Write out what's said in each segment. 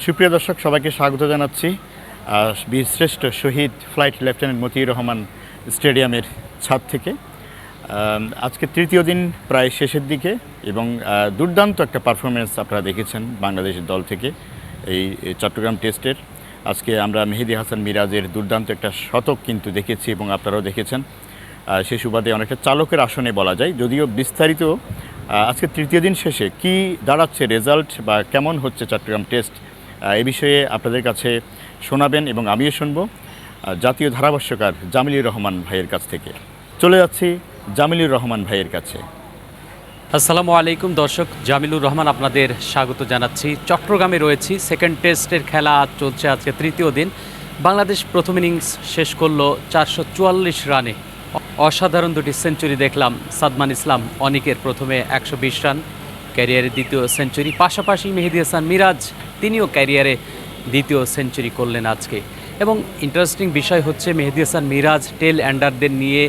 সুপ্রিয় দর্শক, সবাইকে স্বাগত জানাচ্ছি বীরশ্রেষ্ঠ শহীদ ফ্লাইট লেফটেন্যান্ট মতিউর রহমান স্টেডিয়ামের ছাদ থেকে। আজকে তৃতীয় দিন প্রায় শেষের দিকে এবং দুর্দান্ত একটা পারফরমেন্স আপনারা দেখেছেন বাংলাদেশের দল থেকে এই চট্টগ্রাম টেস্টের। আজকে আমরা মেহেদী হাসান মিরাজের দুর্দান্ত একটা শতক কিন্তু দেখেছি এবং আপনারাও দেখেছেন। সে সুবাদে অনেকটা চালকের আসনে বলা যায়, যদিও বিস্তারিত আজকে তৃতীয় দিন শেষে কি দাঁড়াচ্ছে রেজাল্ট বা কেমন হচ্ছে চট্টগ্রাম টেস্ট, এ বিষয়ে আপনাদের কাছে শোনাবেন এবং আমিও শুনব জাতীয় ধারাভাষ্যকার জামিলুর রহমান ভাইয়ের কাছ থেকে। চলে যাচ্ছি জামিলুর রহমান ভাইয়ের কাছে। আসসালামু আলাইকুম দর্শক, জামিলুর রহমান আপনাদের স্বাগত জানাচ্ছি। চট্টগ্রামে রয়েছি, সেকেন্ড টেস্টের খেলা চলছে আজকে তৃতীয় দিন। বাংলাদেশ প্রথম ইনিংস শেষ করলো 444 রানে। অসাধারণ দুটি সেঞ্চুরি দেখলাম সাদমান ইসলাম অনিকের, প্রথমে 120 রান, ক্যারিয়ারে দ্বিতীয় সেঞ্চুরি। পাশাপাশি মেহেদী হাসান মিরাজ তিনিও ক্যারিয়ারে দ্বিতীয় সেঞ্চুরি করলেন আজকে। এবং ইন্টারেস্টিং বিষয় হচ্ছে মেহেদী হাসান মিরাজ টেল অ্যান্ডারদের নিয়ে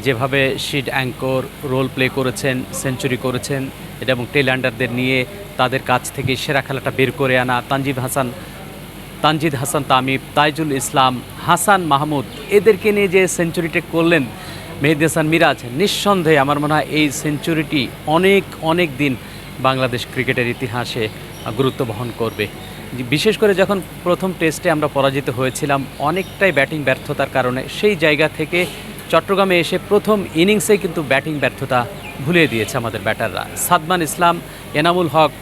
যেভাবে শিট অ্যাঙ্কর রোল প্লে করেছেন, সেঞ্চুরি করেছেন এটা, এবং টেল অ্যান্ডারদের নিয়ে তাদের কাছ থেকে সেরা খেলাটা বের করে আনা, তানজিদ হাসান তামিম, তাইজুল ইসলাম, হাসান মাহমুদ, এদেরকে নিয়ে যে সেঞ্চুরিটা করলেন মেহেদী হাসান মিরাজ, নিঃসন্দেহে আমার মনে হয় এই সেঞ্চুরিটি অনেক দিন বাংলাদেশ ক্রিকেটের ইতিহাসে গুরুত্ব বহন করবে। বিশেষ করে যখন প্রথম টেস্টে আমরা পরাজিত হয়েছিলাম অনেকটাই ব্যাটিং ব্যর্থতার কারণে, সেই জায়গা থেকে চট্টগ্রামে এসে প্রথম ইনিংসেই কিন্তু ব্যাটিং ব্যর্থতা ভুলিয়ে দিয়েছে আমাদের ব্যাটাররা। সাদমান ইসলাম, এনামুল হক,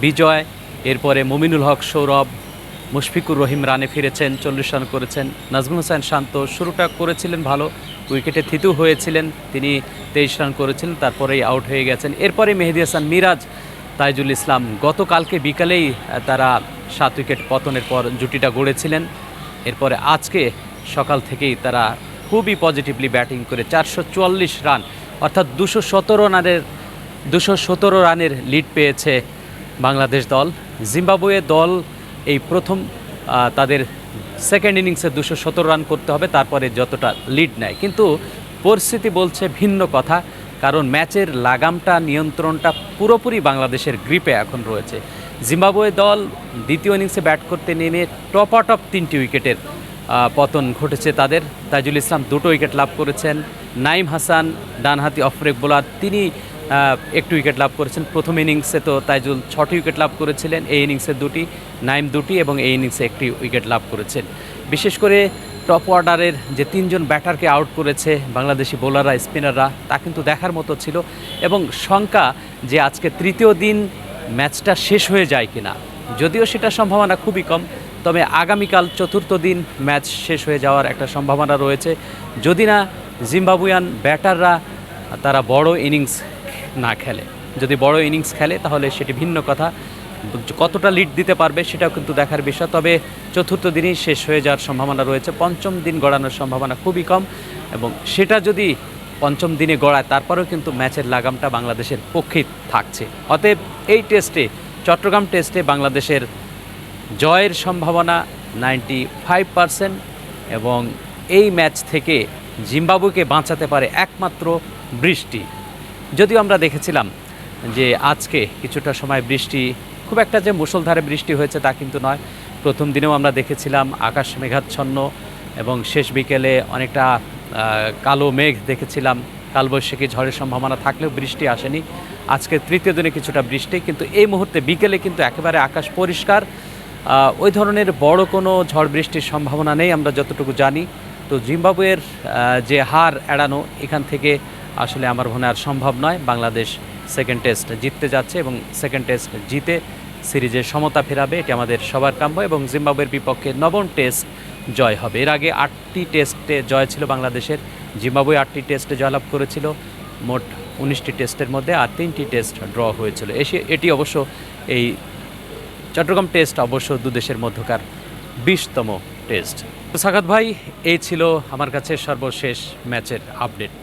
বিজয়, এরপরে মুমিনুল হক সৌরভ, মুশফিকুর রহিম রানে ফিরেছেন, 40 রান করেছেন। নাজমুল হোসেন শান্ত শুরুটা করেছিলেন ভালো, উইকেটে থিতু হয়েছিলেন, তিনি 23 রান করেছিলেন, তারপরেই আউট হয়ে গেছেন। এরপরে মেহেদী হাসান মিরাজ, তাইজুল ইসলাম গতকালকে বিকালেই তারা 7 উইকেট পতনের পর জুটিটা গড়েছিলেন। এরপরে আজকে সকাল থেকেই তারা খুবই পজিটিভলি ব্যাটিং করে 444 রান, অর্থাৎ 217 রানের লিড পেয়েছে বাংলাদেশ দল। জিম্বাবুয়ে দল এই প্রথম তাদের সেকেন্ড ইনিংসে 217 রান করতে হবে, তারপরে যতটা লিড নেয়। কিন্তু পরিস্থিতি বলছে ভিন্ন কথা, কারণ ম্যাচের লাগামটা, নিয়ন্ত্রণটা পুরোপুরি বাংলাদেশের গ্রিপে এখন রয়েছে। জিম্বাবুয়ে দল দ্বিতীয় ইনিংসে ব্যাট করতে নেমে টপ 3টি উইকেটের পতন ঘটেছে তাদের। তাইজুল ইসলাম 2টো উইকেট লাভ করেছেন, নাইম হাসান ডানহাতি অফ ব্রেক বোলার, তিনি 1টি উইকেট লাভ করেছেন। প্রথম ইনিংসে তো তাইজুল 6টি উইকেট লাভ করেছিলেন, এই ইনিংসে 2টি, নাইম 2টি এবং এই ইনিংসে 1টি উইকেট লাভ করেছেন। বিশেষ করে টপ অর্ডারের যে 3জন ব্যাটারকে আউট করেছে বাংলাদেশি বোলাররা, স্পিনাররা, তা কিন্তু দেখার মতো ছিল। এবং শঙ্কা যে আজকে তৃতীয় দিন ম্যাচটা শেষ হয়ে যায় কিনা, যদিও সেটা সম্ভাবনা খুবই কম, তবে আগামীকাল চতুর্থ দিন ম্যাচ শেষ হয়ে যাওয়ার একটা সম্ভাবনা রয়েছে, যদি না জিম্বাবুয়ান ব্যাটাররা তারা বড় ইনিংস না খেলে। যদি বড় ইনিংস খেলে তাহলে সেটি ভিন্ন কথা, কতটা লিড দিতে পারবে সেটাও কিন্তু দেখার বিষয়। তবে চতুর্থ দিনই শেষ হয়ে যাওয়ার সম্ভাবনা রয়েছে, পঞ্চম দিন গড়ানোর সম্ভাবনা খুবই কম, এবং সেটা যদি পঞ্চম দিনে গড়ায় তারপরেও কিন্তু ম্যাচের লাগামটা বাংলাদেশের পক্ষেই থাকছে। অতএব এই টেস্টে, চট্টগ্রাম টেস্টে বাংলাদেশের জয়ের সম্ভাবনা 95%, এবং এই ম্যাচ থেকে জিম্বাবুয়েকে বাঁচাতে পারে একমাত্র বৃষ্টি। যদিও আমরা দেখেছিলাম যে আজকে কিছুটা সময় বৃষ্টি, খুব একটা যে মুষলধারে বৃষ্টি হয়েছে তা কিন্তু নয়। প্রথম দিনেও আমরা দেখেছিলাম আকাশ মেঘাচ্ছন্ন, এবং শেষ বিকেলে অনেকটা কালো মেঘ দেখেছিলাম, কালবৈশাখী ঝড়ের সম্ভাবনা থাকলেও বৃষ্টি আসেনি। আজকে তৃতীয় দিনে কিছুটা বৃষ্টি, কিন্তু এই মুহূর্তে বিকেলে কিন্তু একেবারে আকাশ পরিষ্কার, ওই ধরনের বড় কোনো ঝড় বৃষ্টির সম্ভাবনা নেই আমরা যতটুকু জানি। তো জিম্বাবুয়ের যে হার এড়ানো, এখান থেকে আসলে আমার মনে আর সম্ভব নয়। বাংলাদেশ সেকেন্ড টেস্ট জিততে যাচ্ছে এবং সেকেন্ড টেস্ট জিতে সিরিজে সমতা ফেরাবে, এটি আমাদের সবার কাম্য, এবং জিম্বাবুয়ের বিপক্ষে 9ম টেস্ট জয় হবে। এর আগে 8টি টেস্টে জয় ছিল বাংলাদেশের, জিম্বাবুয়ে 8টি টেস্টে জয়লাভ করেছিল মোট 19টি টেস্টের মধ্যে, আর 3টি টেস্ট ড্র হয়েছিল। এটি অবশ্য এই চট্টগ্রাম টেস্ট অবশ্য দু দেশের মধ্যকার 20তম টেস্ট। তো সাকাত ভাই, এই ছিল আমার কাছে সর্বশেষ ম্যাচের আপডেট।